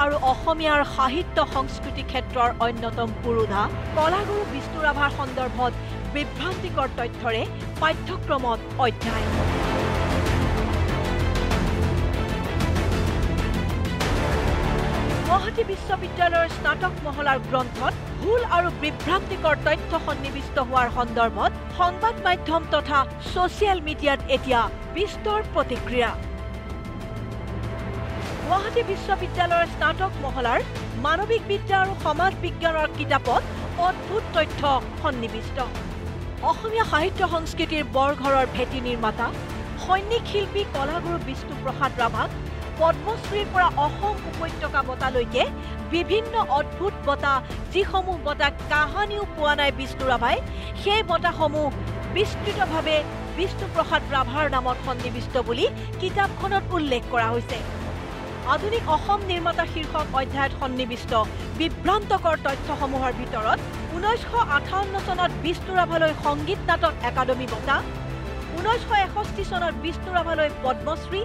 আৰু অসমীয়াৰ সাহিত্য সংস্কৃতি ক্ষেত্ৰৰ অন্যতম পুৰোধা কলাগুৰু বিষ্ণু ৰাভাৰ সন্দৰ্ভত বিভ্ৰান্তিকৰ তথ্যৰে পাঠ্যক্ৰমত অধ্যায়। গুৱাহাটী বিশ্ববিদ্যালয়ৰ স্নাতক মহলাৰ গ্ৰন্থত ভুল আৰু বিভ্ৰান্তিকৰ তথ্য সন্নিৱিষ্ট হোৱাৰ সন্দৰ্ভত সংবাদ মাধ্যম তথা ছ'চিয়েল মিডিয়াত এতিয়া বিস্তৰ প্ৰতিক্ৰিয়া। গুৱাহাটী বিশ্ববিদ্যালয়ৰ স্নাতক মহলাৰ মানৱিক বিদ্যা আৰু সমাজ বিজ্ঞানৰ কিতাপত অদ্ভুত তথ্য সন্নিৱিষ্ট। অসমীয়া সাহিত্য সংস্কৃতিৰ বৰঘৰৰ ভেটি নিৰ্মাতা সৈনিক শিল্পী কলাগুৰু বিষ্ণু প্ৰসাদ ৰাভাক পদ্মশ্ৰীৰ পৰা অসম উপত্যকা বঁটালৈকে বিভিন্ন অদ্ভুত বঁটা, যিসমূহ বঁটা কাহানিও পোৱা নাই বিষ্ণু ৰাভাই, সেই বঁটাসমূহ বিস্তৃতভাৱে বিষ্ণু প্ৰসাদ ৰাভাৰ নামত সন্নিৱিষ্ট বুলি কিতাপখনত উল্লেখ কৰা হৈছে। আধুনিক অসম নিৰ্মাতা শীৰ্ষক অধ্যায়ত সন্নিৱিষ্ট বিভ্ৰান্তকৰ তথ্যসমূহৰ ভিতৰত 1958 চনত বিষ্ণু ৰাভালৈ সংগীত নাটক একাডেমী বঁটা, 1961 চনত বিষ্ণু ৰাভালৈ পদ্মশ্ৰী,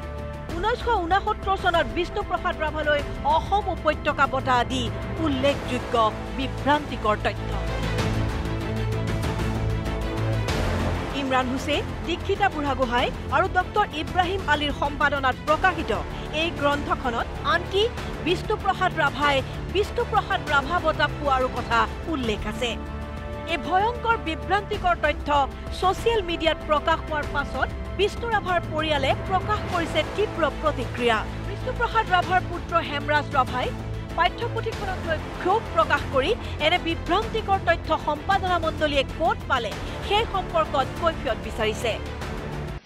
1969 চনত বিষ্ণু প্ৰসাদ ৰাভালৈ অসম উপত্যকা বঁটা আদি উল্লেখযোগ্য বিভ্ৰান্তিকৰ তথ্য। ইমৰান হুছেইন, দীক্ষিতা বুঢ়াগোহাঁই আৰু ডক্টৰ ইব্ৰাহিম আলীৰ সম্পাদনাত প্ৰকাশিত এই গ্ৰন্থখনত আনকি বিষ্ণু প্ৰসাদ ৰাভাই বিষ্ণু প্ৰসাদ ৰাভা বঁটা পোৱাৰো কথা উল্লেখ আছে। এই ভয়ংকৰ বিভ্ৰান্তিকৰ তথ্য ছ'চিয়েল মিডিয়াত প্ৰকাশ হোৱাৰ পাছত বিষ্ণু ৰাভাৰ পৰিয়ালে প্ৰকাশ কৰিছে তীব্ৰ প্ৰতিক্ৰিয়া। বিষ্ণু প্ৰসাদ ৰাভাৰ পুত্ৰ হেমৰাজ ৰাভাই পাঠ্যপুথিখনক লৈ ক্ষোভ প্ৰকাশ কৰি এনে বিভ্ৰান্তিকৰ তথ্য সম্পাদনা মণ্ডলীয়ে ক'ত পালে সেই সম্পৰ্কত কৈফিয়ত বিচাৰিছে।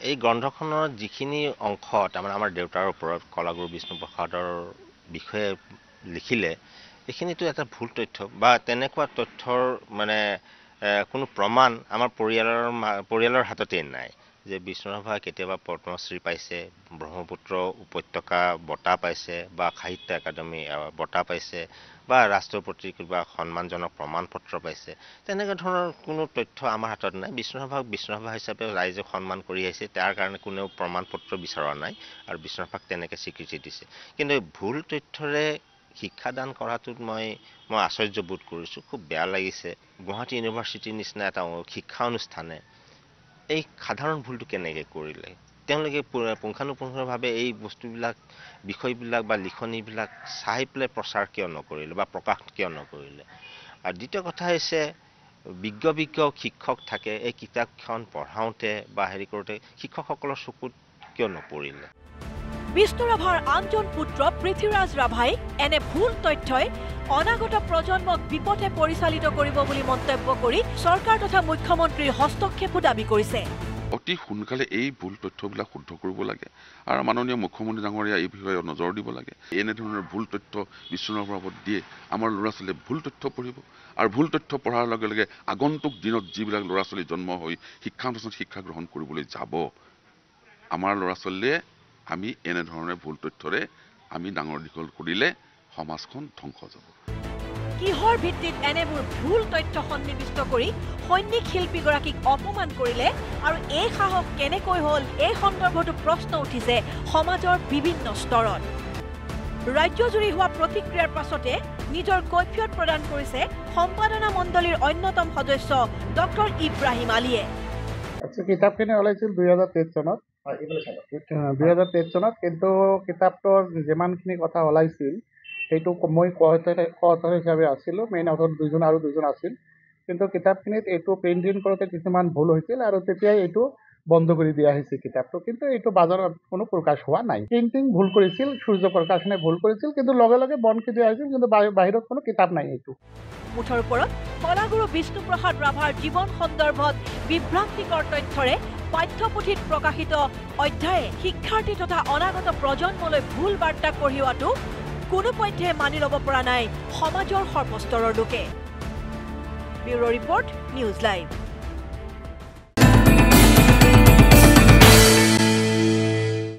এই গ্ৰন্থখনৰ যিখিনি অংশ তাৰমানে আমাৰ দেউতাৰ ওপৰত কলাগুৰু বিষ্ণু প্ৰসাদৰ বিষয়ে লিখিলে, এইখিনিতো এটা ভুল তথ্য বা তেনেকুৱা তথ্যৰ মানে কোনো প্ৰমাণ আমাৰ পৰিয়ালৰ হাততেই নাই যে বিষ্ণু ৰাভাই কেতিয়াবা পদ্মশ্ৰী পাইছে, ব্ৰহ্মপুত্ৰ উপত্যকা বঁটা পাইছে বা সাহিত্য একাডেমী বঁটা পাইছে বা ৰাষ্ট্ৰপতিৰ কিবা সন্মানজনক প্ৰমাণ পত্ৰ পাইছে। তেনেকুৱা ধৰণৰ কোনো তথ্য আমাৰ হাতত নাই। বিষ্ণু ৰাভাক বিষ্ণু ৰাভা হিচাপে ৰাইজে সন্মান কৰি আহিছে, তাৰ কাৰণে কোনেও প্ৰমাণ পত্ৰ বিচৰা নাই আৰু বিষ্ণু ৰাভাক তেনেকৈ স্বীকৃতি দিছে। কিন্তু ভুল তথ্যৰে শিক্ষাদান কৰাটোত মই আশ্চৰ্যবোধ কৰিছোঁ, খুব বেয়া লাগিছে। গুৱাহাটী ইউনিভাৰ্চিটিৰ নিচিনা এটা শিক্ষা অনুষ্ঠানে এই সাধাৰণ ভুলটো কেনেকৈ কৰিলে? তেওঁলোকে পুংখানুপুংখভাৱে এই বস্তুবিলাক বিষয়বিলাক বা লিখনিবিলাক চাই পেলাই প্ৰচাৰ কিয় নকৰিলে বা প্ৰকাশ কিয় নকৰিলে? আৰু দ্বিতীয় কথা হৈছে বিজ্ঞ শিক্ষক থাকে, এই কিতাপখন পঢ়াওঁতে বা হেৰি কৰোঁতে শিক্ষকসকলৰ চকুত কিয় নপৰিলে? বিষ্ণু ৰাভাৰ আনজন পুত্ৰ পৃথ্বীৰাজ ৰাভাই এনে ভুল তথ্যই অনাগত প্ৰজন্মক বিপথে পৰিচালিত কৰিব বুলি মন্তব্য কৰি চৰকাৰ তথা মুখ্যমন্ত্ৰীৰ হস্তক্ষেপো দাবী কৰিছে। অতি সোনকালে এই ভুল তথ্যবিলাক শুদ্ধ কৰিব লাগে আৰু মাননীয় মুখ্যমন্ত্ৰী ডাঙৰীয়া এই বিষয়ে নজৰ দিব লাগে। এনেধৰণৰ ভুল তথ্য বিষ্ণু ৰাভাৰ ওপৰত দিয়ে আমাৰ ল'ৰা ছোৱালীয়ে ভুল তথ্য পঢ়িব আৰু ভুল তথ্য পঢ়াৰ লগে লগে আগন্তুক দিনত যিবিলাক ল'ৰা ছোৱালী জন্ম হৈ শিক্ষানুষ্ঠানত শিক্ষা গ্ৰহণ কৰিবলৈ যাব, আমাৰ ল'ৰা ছোৱালীয়ে আমি এনেধৰণে ভুল তথ্যৰে আমি ডাঙৰ দীঘল কৰিলে সমাজখন ধ্বংস যাব। কিহৰ ভিত্তিত এনেবোৰ ভুল তথ্য সন্নিৱিষ্ট কৰি সৈনিক শিল্পীগৰাকীক অপমান কৰিলে আৰু এই সাহস কেনেকৈ হ'ল, এই সন্দৰ্ভতো প্ৰশ্ন উঠিছে সমাজৰ বিভিন্ন স্তৰত। ৰাজ্যজুৰি হোৱা প্ৰতিক্ৰিয়াৰ পাছতে নিজৰ কৈফিয়ত প্ৰদান কৰিছে সম্পাদনা মণ্ডলীৰ অন্যতম সদস্য ডক্টৰ ইব্ৰাহিম আলীয়ে। কিতাপখিনি ওলাইছিল 2023 চনত, 2023 চনত, কিন্তু কিতাপটোৰ যিমানখিনি কথা ওলাইছিল সেইটো মই কঅথৰ হিচাপে আছিলোঁ, মেইন অথৰ আৰু দুজন আছিল। কিন্তু কিতাপখিনিত এইটো প্ৰিণ্টিং কৰোঁতে কিছুমান ভুল হৈছিল আৰু তেতিয়াই এইটো বন্ধ কৰি দিয়া হৈছে কিতাপটো। কিন্তু এইটো বজাৰত কোনো প্ৰকাশ হোৱা নাই। প্ৰিণ্টিং ভুল কৰিছিল, সূৰ্য প্ৰকাশনে ভুল কৰিছিল, কিন্তু লগে লগে বন্ধ কৰি দিয়া হৈছিল, কিন্তু বাহিৰত কোনো কিতাপ নাই। এইটো মুঠৰ ওপৰত কলাগুৰু বিষ্ণু প্ৰসাদ ৰাভাৰ জীৱন সন্দৰ্ভত বিভ্ৰান্তিকৰ তথ্যৰে পাঠ্যপুথিত প্ৰকাশিত অধ্যায়ে শিক্ষাৰ্থী তথা অনাগত প্ৰজন্মলৈ ভুল বাৰ্তা কঢ়িওৱাটো কোনোপধ্যে মানি ল'ব পৰা নাই সমাজৰ সৰ্বস্তৰৰ লোকে। Bureau' report, news live.